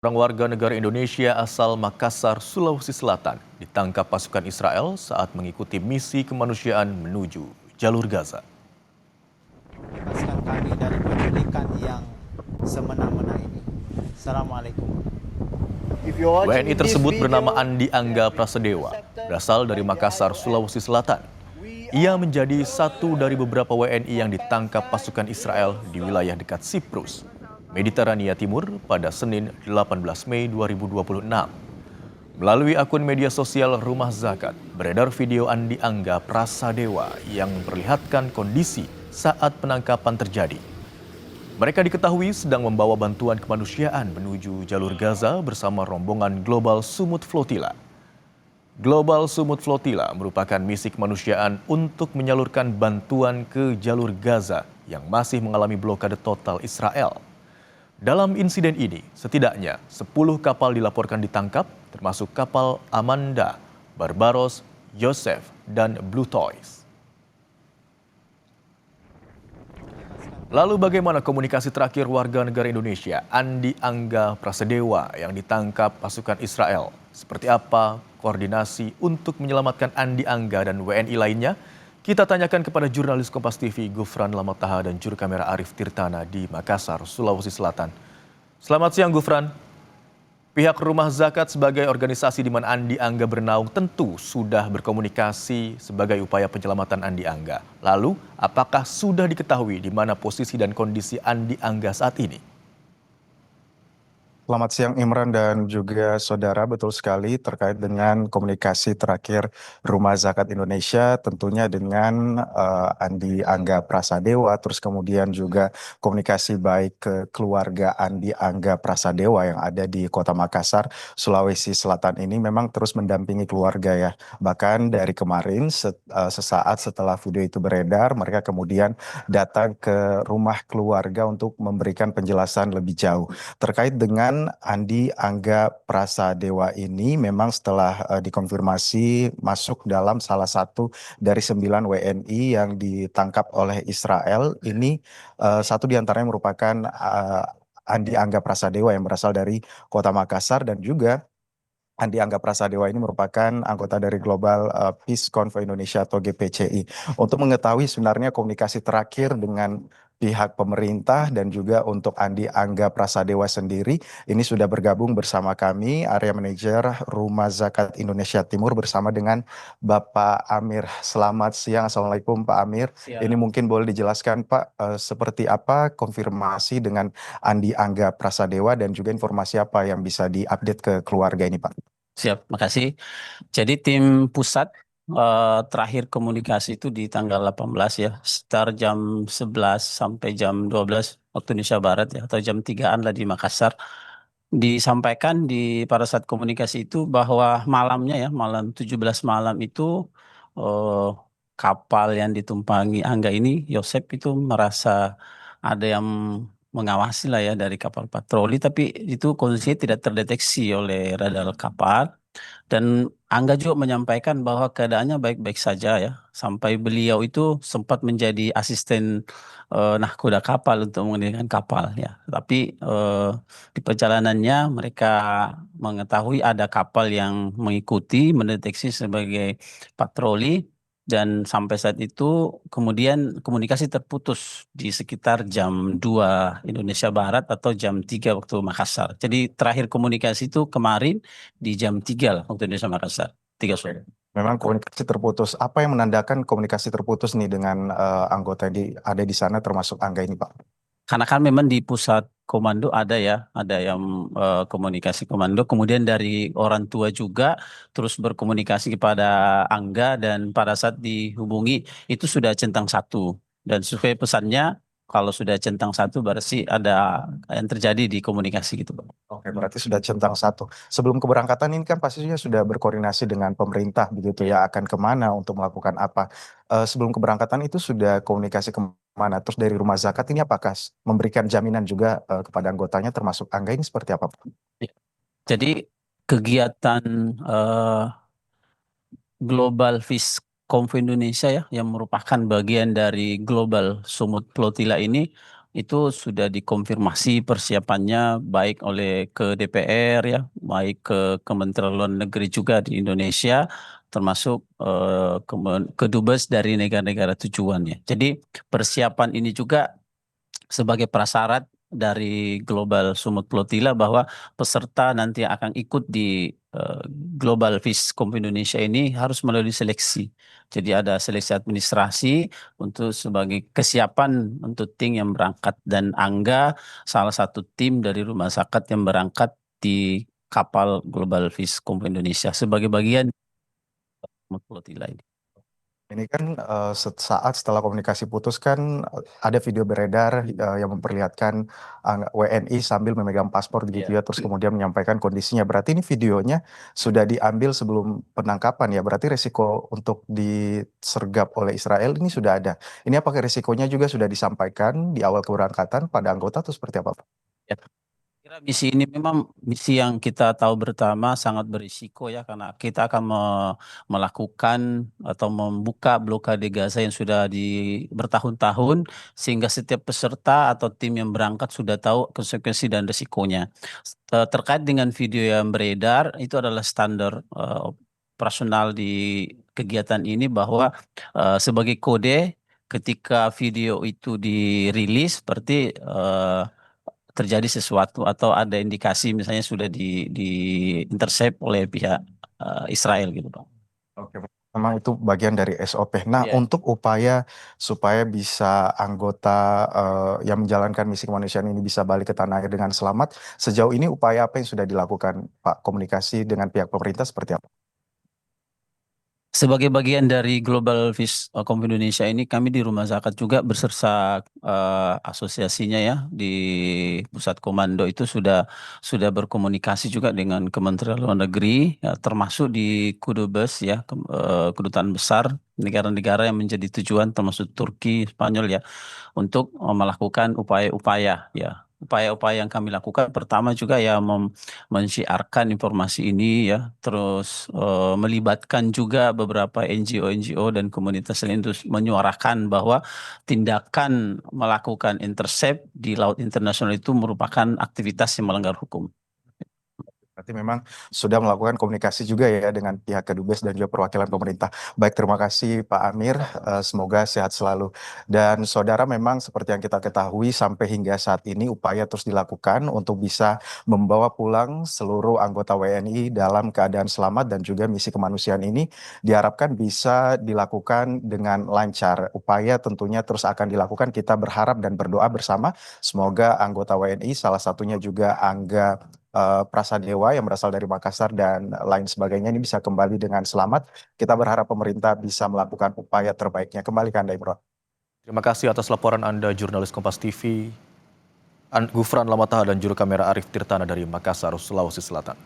Orang warga negara Indonesia asal Makassar, Sulawesi Selatan ditangkap pasukan Israel saat mengikuti misi kemanusiaan menuju jalur Gaza. Bebaskan kami dari penculikan yang semena-mena ini. Assalamualaikum. WNI tersebut bernama Andi Angga Prasedewa, berasal dari Makassar, Sulawesi Selatan. Ia menjadi satu dari beberapa WNI yang ditangkap pasukan Israel di wilayah dekat Siprus, Mediterania Timur pada Senin 18 Mei 2026. Melalui akun media sosial Rumah Zakat, beredar video Andi Angga Prasadewa yang memperlihatkan kondisi saat penangkapan terjadi. Mereka diketahui sedang membawa bantuan kemanusiaan menuju jalur Gaza bersama rombongan Global Sumut Flotilla. Global Sumut Flotilla merupakan misi kemanusiaan untuk menyalurkan bantuan ke jalur Gaza yang masih mengalami blokade total Israel. Dalam insiden ini, setidaknya 10 kapal dilaporkan ditangkap, termasuk kapal Amanda, Barbaros, Yosef, dan Blue Toys. Lalu bagaimana komunikasi terakhir warga negara Indonesia, Andi Angga Prasedewa yang ditangkap pasukan Israel? Seperti apa koordinasi untuk menyelamatkan Andi Angga dan WNI lainnya? Kita tanyakan kepada jurnalis Kompas TV Gufran Lamataha dan juru kamera Arif Tirtana di Makassar, Sulawesi Selatan. Selamat siang Gufran. Pihak Rumah Zakat sebagai organisasi di mana Andi Angga bernaung tentu sudah berkomunikasi sebagai upaya penyelamatan Andi Angga. Lalu, apakah sudah diketahui di mana posisi dan kondisi Andi Angga saat ini? Selamat siang Imran dan juga saudara, betul sekali terkait dengan komunikasi terakhir Rumah Zakat Indonesia tentunya dengan Andi Angga Prasadewa, terus kemudian juga komunikasi baik ke keluarga Andi Angga Prasadewa yang ada di Kota Makassar, Sulawesi Selatan ini memang terus mendampingi keluarga ya. Bahkan dari kemarin sesaat setelah video itu beredar, mereka kemudian datang ke rumah keluarga untuk memberikan penjelasan lebih jauh terkait dengan Andi Angga Prasadewa ini. Memang setelah dikonfirmasi masuk dalam salah satu dari 9 WNI yang ditangkap oleh Israel. Ini satu diantaranya merupakan Andi Angga Prasadewa yang berasal dari Kota Makassar, dan juga Andi Angga Prasadewa ini merupakan anggota dari Global Peace Convoy Indonesia atau GPCI. Untuk mengetahui sebenarnya komunikasi terakhir dengan pihak pemerintah dan juga untuk Andi Angga Prasadewa sendiri, ini sudah bergabung bersama kami Area Manajer Rumah Zakat Indonesia Timur bersama dengan Bapak Amir. Selamat siang, Assalamualaikum Pak Amir. Ya. Ini mungkin boleh dijelaskan Pak, seperti apa konfirmasi dengan Andi Angga Prasadewa dan juga informasi apa yang bisa diupdate ke keluarga ini Pak? Siap, makasih. Jadi tim pusat terakhir komunikasi itu di tanggal 18 ya, sekitar jam 11 sampai jam 12 waktu Indonesia Barat ya, atau jam 3-an lah di Makassar. Disampaikan pada saat komunikasi itu bahwa malamnya ya, malam 17 malam itu kapal yang ditumpangi Angga ini, Yosef, itu merasa ada yang mengawasi lah ya dari kapal patroli, tapi itu kondisinya tidak terdeteksi oleh radar kapal. Dan Angga juga menyampaikan bahwa keadaannya baik-baik saja ya, sampai beliau itu sempat menjadi asisten nahkoda kapal untuk mengendalikan kapal ya. Tapi di perjalanannya mereka mengetahui ada kapal yang mengikuti, mendeteksi sebagai patroli. Dan sampai saat itu kemudian komunikasi terputus di sekitar jam 2 Indonesia Barat atau jam 3 waktu Makassar. Jadi terakhir komunikasi itu kemarin di jam 3 lah waktu Indonesia Makassar. 3 sore. Memang komunikasi terputus. Apa yang menandakan komunikasi terputus nih dengan anggota yang ada di sana termasuk Angga ini Pak? Karena kan memang di pusat komando ada ya, ada yang komunikasi komando, kemudian dari orang tua juga terus berkomunikasi kepada Angga, dan pada saat dihubungi itu sudah centang satu. Dan sesuai pesannya, kalau sudah centang satu berarti ada yang terjadi di komunikasi gitu, Pak. Oke, berarti sudah centang satu. Sebelum keberangkatan ini kan pastinya sudah berkoordinasi dengan pemerintah begitu ya, akan kemana untuk melakukan apa. Sebelum keberangkatan itu sudah komunikasi kemana? Terus dari Rumah Zakat ini apakah memberikan jaminan juga kepada anggotanya termasuk Angga ini seperti apa Pak? Ya. Jadi kegiatan Global Fish Convoy Indonesia ya, yang merupakan bagian dari Global Sumut Flotilla ini itu sudah dikonfirmasi persiapannya baik oleh ke DPR ya, baik ke Kementerian Luar Negeri juga di Indonesia, termasuk ke dubes dari negara-negara tujuannya. Jadi persiapan ini juga sebagai prasyarat dari Global Sumut Flotilla bahwa peserta nanti yang akan ikut di Global Fiscom Indonesia ini harus melalui seleksi. Jadi ada seleksi administrasi untuk sebagai kesiapan untuk tim yang berangkat, dan Angga salah satu tim dari Rumah Zakat yang berangkat di kapal Global Fiscom Indonesia sebagai bagian Sumut Flotilla ini. Ini kan saat setelah komunikasi putus kan ada video beredar yang memperlihatkan WNI sambil memegang paspor gitu ya, terus kemudian menyampaikan kondisinya. Berarti ini videonya sudah diambil sebelum penangkapan ya, berarti resiko untuk disergap oleh Israel ini sudah ada. Ini apakah resikonya juga sudah disampaikan di awal keberangkatan pada anggota atau seperti apa, Pak? Ya. Kira misi ini memang misi yang kita tahu bersama sangat berisiko ya, karena kita akan melakukan atau membuka blokade Gaza yang sudah bertahun-tahun, sehingga setiap peserta atau tim yang berangkat sudah tahu konsekuensi dan risikonya. Terkait dengan video yang beredar, itu adalah standar operasional di kegiatan ini, bahwa sebagai kode ketika video itu dirilis berarti terjadi sesuatu atau ada indikasi misalnya sudah di intercept oleh pihak Israel gitu, Pak. Oke, memang itu bagian dari SOP. Nah, Iya. untuk upaya supaya bisa anggota yang menjalankan misi kemanusiaan ini bisa balik ke tanah air dengan selamat, sejauh ini upaya apa yang sudah dilakukan, Pak? Komunikasi dengan pihak pemerintah seperti apa? Sebagai bagian dari Global Fiscom Indonesia ini, kami di Rumah Zakat juga beserta asosiasinya ya di pusat komando itu sudah berkomunikasi juga dengan Kementerian Luar Negeri, ya, termasuk di Kudubes ya, kedutaan besar negara-negara yang menjadi tujuan, termasuk Turki, Spanyol ya, untuk melakukan upaya-upaya ya. Upaya-upaya yang kami lakukan pertama juga ya mensyiarkan informasi ini ya, terus melibatkan juga beberapa NGO dan komunitas lain untuk menyuarakan bahwa tindakan melakukan intercept di laut internasional itu merupakan aktivitas yang melanggar hukum. Berarti memang sudah melakukan komunikasi juga ya dengan pihak Kedubes dan juga perwakilan pemerintah. Baik, terima kasih Pak Amir. Semoga sehat selalu. Dan saudara, memang seperti yang kita ketahui sampai hingga saat ini upaya terus dilakukan untuk bisa membawa pulang seluruh anggota WNI dalam keadaan selamat, dan juga misi kemanusiaan ini diharapkan bisa dilakukan dengan lancar. Upaya tentunya terus akan dilakukan. Kita berharap dan berdoa bersama semoga anggota WNI, salah satunya juga Angga Prasadewa yang berasal dari Makassar dan lain sebagainya, ini bisa kembali dengan selamat. Kita berharap pemerintah bisa melakukan upaya terbaiknya. Kembali ke Anda, Imron. Terima kasih atas laporan Anda, jurnalis Kompas TV, Gufran Lamataha dan juru kamera Arif Tirtana dari Makassar, Sulawesi Selatan.